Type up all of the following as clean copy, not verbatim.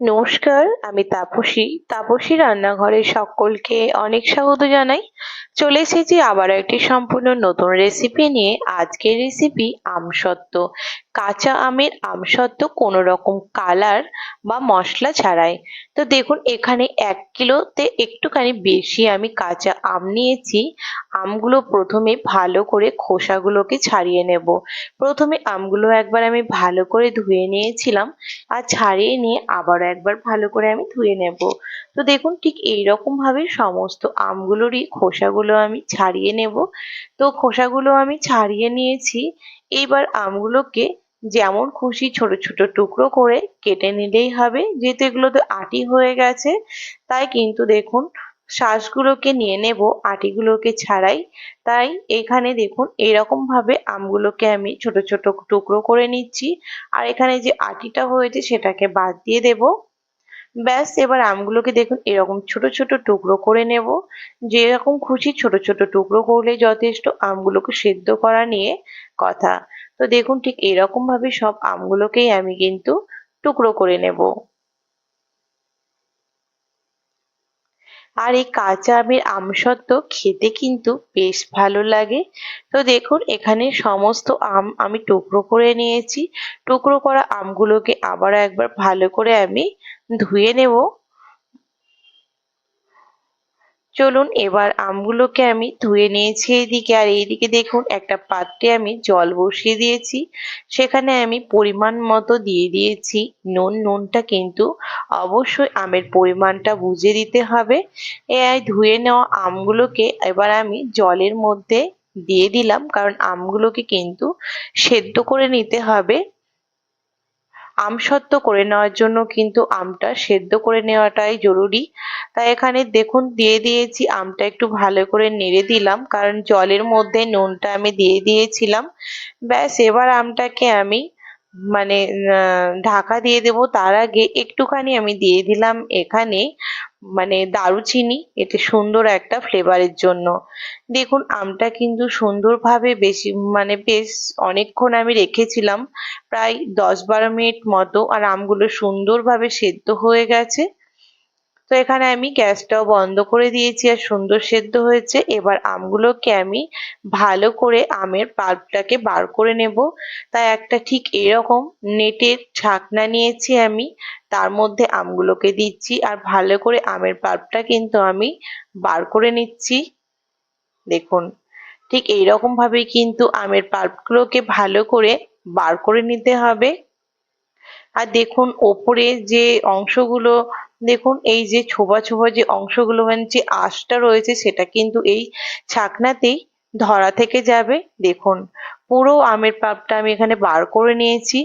নমস্কার, আমি তাপসী রান্নাঘরে সকলকে অনেক স্বাগত জানাই। চলে এসেছি আবার একটি সম্পূর্ণ নতুন রেসিপি নিয়ে। আজকের রেসিপি আমসত্ত্ব। কাঁচা আমের আমসত্ত্ব, কোনো রকম কালার বা মশলা ছাড়াই। তো দেখুন, এখানে 1 কিলোতে একটুখানি বেশি আমি কাঁচা আম নিয়েছি। আমগুলো প্রথমে ভালো করে খোসাগুলোকে ছাড়িয়ে নেব। প্রথমে আমগুলো একবার আমি ভালো করে ধুয়ে নিয়েছিলাম, আর ছাড়িয়ে নিয়ে আবারও একবার ভালো করে আমি ধুয়ে নেব। তো দেখুন, ঠিক এইরকম ভাবে সমস্ত আমগুলোরই খোসাগুলো আমি ছাড়িয়ে নেব। তো খোসাগুলো আমি ছাড়িয়ে নিয়েছি। এইবার আমগুলোকে যেমন খুশি ছোট ছোট টুকরো করে কেটে নিলেই হবে, যেহেতু এগুলো তো আটি হয়ে গেছে। তাই কিন্তু দেখুন, শাঁসগুলোকে নিয়ে নেব, আটিগুলোকে ছাড়াই। তাই এখানে দেখুন, এরকম ভাবে আমগুলোকে আমি ছোট ছোট টুকরো করে নিচ্ছি। আর এখানে যে আটিটা হয়েছে সেটাকে বাদ দিয়ে দেব। ব্যাস, এবার আমগুলোকে দেখুন এরকম ছোট ছোট টুকরো করে নেব। যেরকম খুশি ছোট ছোট টুকরো করলে যথেষ্ট, আমগুলোকে সেদ্ধ করা নিয়ে কথা। তো দেখুন, ঠিক এরকম ভাবে সব আমগুলোকেই আমি কিন্তু টুকরো করে নেব। আর এই কাঁচা আমের আমসত্ত্ব খেতে কিন্তু বেশ ভালো লাগে। তো দেখুন, এখানে সমস্ত আম আমি টুকরো করে নিয়েছি। টুকরো করা আমগুলোকে আবার একবার ভালো করে আমি ধুয়ে নেব। চলুন, এবার আমগুলোকে আমি ধুয়ে নিয়েছি এইদিকে, আর এইদিকে দেখুন একটা পাত্রে আমি জল বসিয়ে দিয়েছি। সেখানে আমি পরিমাণ মতো দিয়ে দিয়েছি নুন। নুনটা কিন্তু অবশ্যই আমের পরিমাণটা বুঝে দিতে হবে। এই ধুয়ে নেওয়া আমগুলোকে এবার আমি জলের মধ্যে দিয়ে দিলাম, কারণ আমগুলোকে কিন্তু সেদ্ধ করে নিতে হবে। আমসত্ত্ব করে নেওয়ার জন্য কিন্তু আমটা সেদ্ধ করে নেওয়াটাই জরুরি। তাই এখানে দেখুন দিয়ে দিয়েছি, আমটা একটু ভালো করে নেড়ে দিলাম, কারণ জলের মধ্যে নুনটা আমি দিয়ে দিয়েছিলাম। ব্যাস, এবার আমটাকে আমি মানে ঢাকা দিয়ে দেব। তার আগে একটুখানি আমি দিয়ে দিলাম এখানে দারুচিনি, এতে সুন্দর একটা ফ্লেভারের জন্য। দেখুন, আমটা কিন্তু সুন্দরভাবে বেশ অনেকক্ষণ আমি রেখেছিলাম, প্রায় 10-12 মিনিট মতো, আর আমগুলো সুন্দরভাবে সেদ্ধ হয়ে গেছে। তো এখানে আমি গ্যাসটাও বন্ধ করে দিয়েছি, আর সুন্দর সেদ্ধ হয়েছে। এবার আমগুলোকে আমি ভালো করে আমের পাল্পটাকে বার করে নেব। তাই একটা ঠিক এরকম নেটের ঢাকনা নিয়েছি আমি, তার মধ্যে আমগুলোকে দিচ্ছি, আর ভালো করে আমের পাল্পটা কিন্তু আমি বার করে নিচ্ছি। দেখুন, ঠিক এইরকম ভাবেই কিন্তু আমের পাল্পগুলোকে ভালো করে বার করে নিতে হবে। আর দেখুন, ওপরে যে অংশগুলো, দেখুন এই যে ছোবা ছোবা যে অংশগুলো, যে আঁশটা রয়েছে, সেটা কিন্তু এই ছাকনাতেই ধরা থেকে যাবে। দেখুন, পুরো আমের পাল্পটা আমি এখানে বার করে নিয়েছি।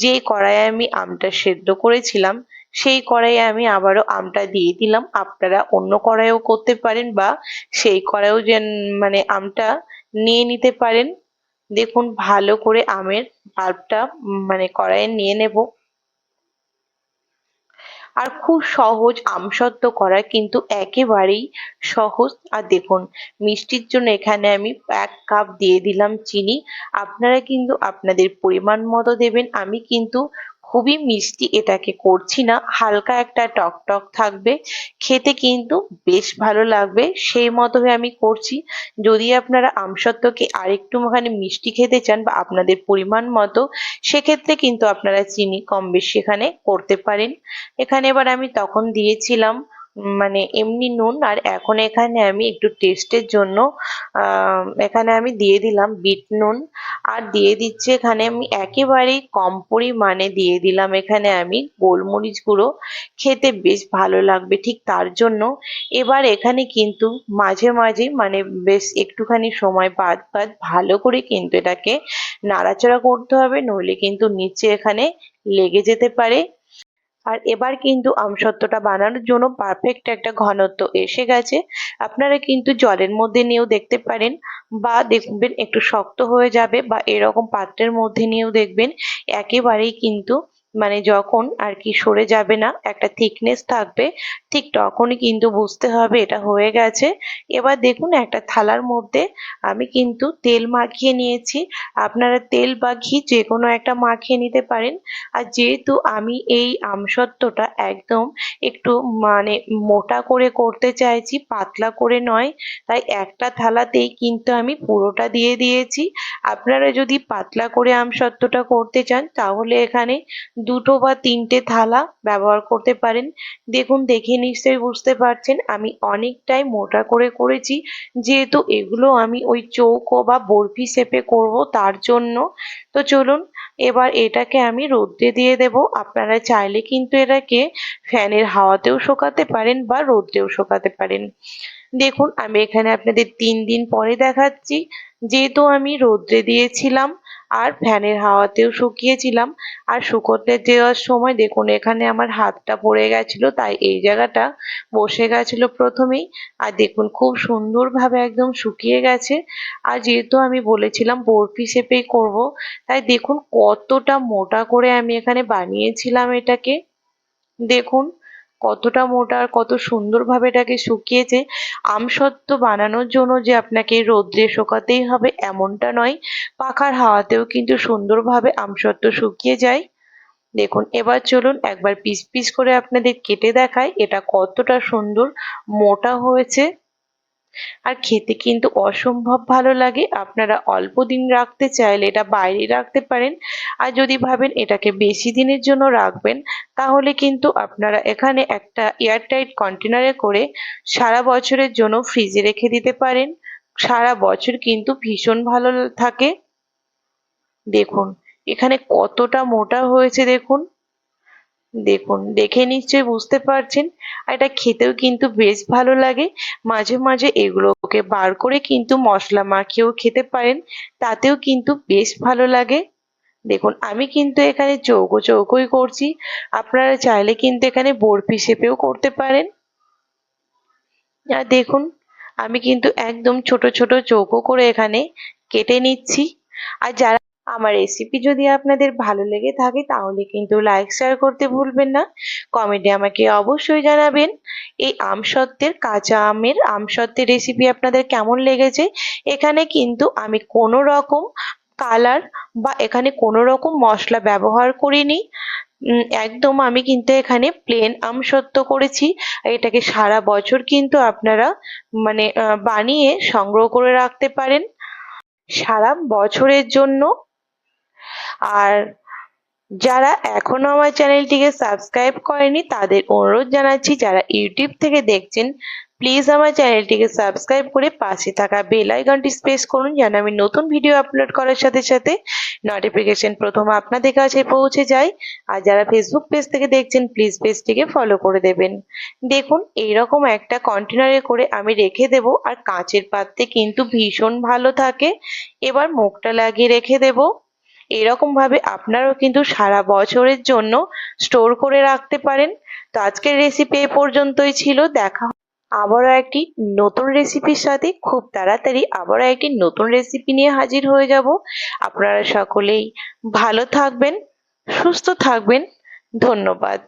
যে কড়াইয়ে আমি আমটা সেদ্ধ করেছিলাম, সেই কড়াইয়ে আমি আবারও আমটা দিয়ে দিলাম। আপনারা অন্য কড়াইও করতে পারেন, বা সেই কড়াইও যে আমটা নিয়ে নিতে পারেন। দেখুন, ভালো করে আমের পাল্পটা কড়াইয়ে নিয়ে নেব। আর খুব সহজ, আমসত্ত্ব করা কিন্তু একেবারেই সহজ। আর দেখুন, মিষ্টির জন্য এখানে আমি 1 কাপ দিয়ে দিলাম চিনি। আপনারা কিন্তু আপনাদের পরিমাণ মতো দেবেন। আমি কিন্তু খুবই মিষ্টি এটাকে করছি না, হালকা একটা টক টক থাকবে, খেতে কিন্তু বেশ ভালো লাগবে, সেই মতোই আমি করছি। যদি আপনারা আমসত্ত্বকে আরেকটুখানি মিষ্টি খেতে চান বা আপনাদের পরিমাণ মতো, সেক্ষেত্রে কিন্তু আপনারা চিনি কম বেশি এখানে করতে পারেন। এখানে এবার আমি তখন দিয়েছিলাম এমনি নুন, আর এখন এখানে আমি একটু টেস্টের জন্য এখানে আমি দিয়ে দিলাম বিট নুন। আর দিয়ে দিচ্ছি এখানে আমি একেবারেই কম পরিমাণে দিয়ে দিলাম এখানে আমি গোলমরিচ গুঁড়ো। খেতে বেশ ভালো লাগবে ঠিক তার জন্য। এবার এখানে কিন্তু মাঝে মাঝে বেশ একটুখানি সময় বাদ বাদ ভালো করে কিন্তু এটাকে নাড়াচাড়া করতে হবে, নইলে কিন্তু নিচে এখানে লেগে যেতে পারে। আর এবার কিন্তু আমসত্ত্বটা বানানোর জন্য পারফেক্ট একটা ঘনত্ব এসে গেছে। আপনারা কিন্তু জলের মধ্যে নিয়েও দেখতে পারেন, বা দেখবেন একটু শক্ত হয়ে যাবে, বা এরকম পাত্রের মধ্যে নিয়েও দেখবেন একেবারেই কিন্তু মানে যখন আর কি সরে যাবে না, একটা থিকনেস থাকবে, ঠিক তখনই কিন্তু বুঝতে হবে এটা হয়ে গেছে। এবার দেখুন একটা থালার মধ্যে আমি কিন্তু তেল মাখিয়ে নিয়েছি। আপনারা তেল বা ঘি যে কোনো একটা মাখিয়ে নিতে পারেন। আর যেহেতু আমি এই আমসত্ত্বটা একদম একটু মানে মোটা করে করতে চাইছি, পাতলা করে নয়, তাই একটা থালাতেই কিন্তু আমি পুরোটা দিয়ে দিয়েছি। আপনারা যদি পাতলা করে আমসত্ত্বটা করতে চান তাহলে এখানে দুটো বা তিনটে থালা ব্যবহার করতে পারেন। দেখুন দেখে নিশ্চয়ই বুঝতে পারছেন আমি অনেকটাই মোটা করে করেছি, যেহেতু এগুলো আমি ওই চৌকো বা বরফি শেপে করব তার জন্য। তো চলুন এবার এটাকে আমি রোদ্রে দিয়ে দেব। আপনারা চাইলে কিন্তু এটাকে ফ্যানের হাওয়াতেও শুকাতে পারেন বা রোদ্রেও শুকাতে পারেন। দেখুন আমি এখানে আপনাদের 3 দিন পরে দেখাচ্ছি। যেহেতু আমি রোদ্রে দিয়েছিলাম আর ফ্যানের হাওয়াতেও শুকিয়েছিলাম, আর শুকোতে দেওয়ার সময় দেখুন এখানে আমার হাতটা পড়ে গেছিল, তাই এই জায়গাটা বসে গেছিল প্রথমেই। আর দেখুন খুব সুন্দরভাবে একদম শুকিয়ে গেছে। আর যেহেতু আমি বলেছিলাম বরফি শেপেই করব, তাই দেখুন কতটা মোটা করে আমি এখানে বানিয়েছিলাম এটাকে। দেখুন কতটা মোটা আর কত সুন্দরভাবে এটাকে শুকিয়েছে। আমসত্ত্ব বানানোর জন্য যে আপনাকে রোদ্রে শুকাতেই হবে এমনটা নয়, পাখার হাওয়াতেও কিন্তু সুন্দরভাবে আমসত্ত্ব শুকিয়ে যায়। দেখুন এবার চলুন একবার পিস পিস করে আপনাদের কেটে দেখাই এটা কতটা সুন্দর মোটা হয়েছে। আর খেতে কিন্তু অসম্ভব ভালো লাগে। আপনারা অল্প দিন রাখতে চাইলে এটা বাইরে রাখতে পারেন, আর যদি ভাবেন এটাকে বেশি দিনের জন্য রাখবেন তাহলে কিন্তু আপনারা এখানে একটা এয়ারটাইট কন্টেনারে করে সারা বছরের জন্য ফ্রিজে রেখে দিতে পারেন। সারা বছর কিন্তু ভীষণ ভালো থাকে। দেখুন এখানে কতটা মোটা হয়েছে দেখুন। দেখুন দেখে নিশ্চয়ই বুঝতে পারছেন। আর এটা খেতেও কিন্তু বেশ ভালো লাগে। মাঝে মাঝে এগুলোকে বার করে কিন্তু মশলা মাখিয়েও খেতে পারেন, তাতেও কিন্তু বেশ ভালো লাগে। দেখুন আমি কিন্তু এখানে চৌকো চৌকোই করছি, আপনারা চাইলে কিন্তু এখানে বরফি শেপেও করতে পারেন। আর দেখুন আমি কিন্তু একদম ছোট ছোট চৌকো করে এখানে কেটে নিচ্ছি। আর যারা আমার রেসিপি যদি আপনাদের ভালো লেগে থাকে তাহলে কিন্তু লাইক শেয়ার করতে ভুলবেন না। কমেন্টে আমাকে অবশ্যই জানাবেন এই আমসত্ত্বের কাঁচা আমের আমসত্ত্বের রেসিপি আপনাদের কেমন লেগেছে। এখানে কিন্তু আমি কোনো রকম কালার বা এখানে কোনো রকম মশলা ব্যবহার করিনি। একদম আমি কিন্তু এখানে প্লেন আমসত্ত্ব করেছি। এটাকে সারা বছর কিন্তু আপনারা মানে বানিয়ে সংগ্রহ করে রাখতে পারেন সারা বছরের জন্য। আর যারা এখনো আমার চ্যানেলটিকে সাবস্ক্রাইব করেনি তাদের অনুরোধ জানাচ্ছি, যারা ইউটিউব থেকে দেখছেন প্লিজ আমার চ্যানেলটিকে সাবস্ক্রাইব করে পাশে থাকা বেল আইকনটি প্রেস করুন, যেন আমি নতুন ভিডিও আপলোড করার সাথে সাথে নোটিফিকেশন প্রথম আপনাদের কাছে পৌঁছে যায়। আর যারা ফেসবুক পেজ থেকে দেখছেন প্লিজ পেজটিকে ফলো করে দেবেন। দেখুন এইরকম একটা কন্টেনারে করে আমি রেখে দেব, আর কাঁচের পাত্রে কিন্তু ভীষণ ভালো থাকে। এবার মুখটা লাগিয়ে রেখে দেব। এরকম ভাবে আপনারাও কিন্তু সারা বছরের জন্য স্টোর করে রাখতে পারেন। তো আজকের রেসিপি এই পর্যন্তই ছিল। দেখা আবারও একটি নতুন রেসিপির সাথে খুব তাড়াতাড়ি আবারও একটি নতুন রেসিপি নিয়ে হাজির হয়ে যাব। আপনারা সকলেই ভালো থাকবেন, সুস্থ থাকবেন। ধন্যবাদ।